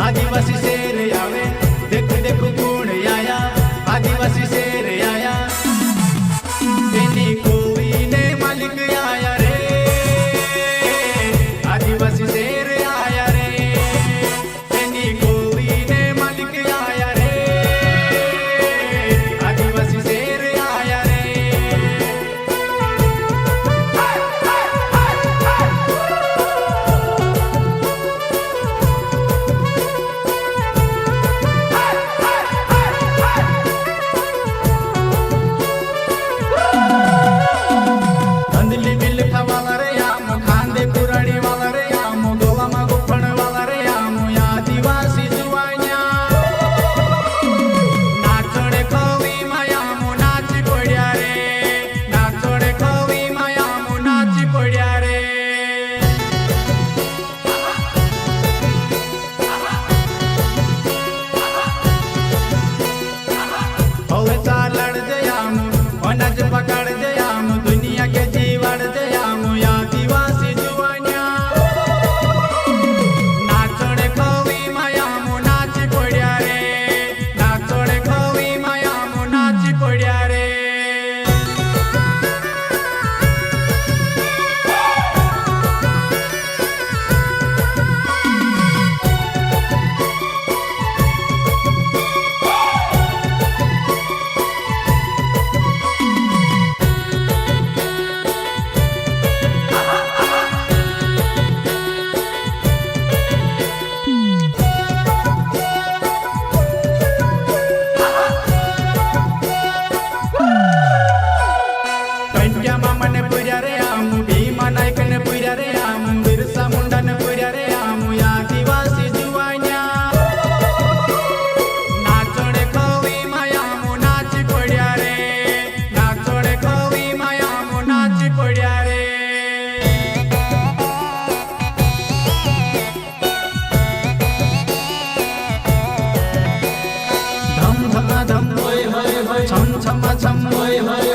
आदिवासी शेर आवे देखो देखो कौन आया आदिवासी शेर आया तेनी कोई ने मालिक आया रे आदिवासी शेर आया रे तेनी कोई ने मालिक आया रे आदिवासी शेर आया रे धंधली बिल खवाला रे आम खांदे पुराणी वाला रे आम गोवा मा गुफण वाला रे आम आदिवासी जुवान्या नाचोडे खवी मायाम नाची पड्या रे नाचोडे खवी मायाम नाची पड्या रे હવે ચાલડ જયામ અનાજ પકડ જયામ દુનિયા કે જીવાડ જયામ આદિવાસી જુવાન્યા નાચોડે ખવી માયામ નાચી પડ્યા રે નાચોડે ખવી માયામ નાચી પડ્યા રે કંટ્યામાં મને પૂર્યા રે આમ ભીમા નાયકને પૂર્યા રે આમ બિરસા મુંડાને પૂર્યા રે આમ આદિવાસી જુવાન્યા નાચોડે ખવી માયામ નાચી પડ્યા રે નાચોડે ખવી માયામ નાચી પડ્યા રે ધમ ધમા ધમ હોય હોય હોય છમ છમા છમ હોય હોય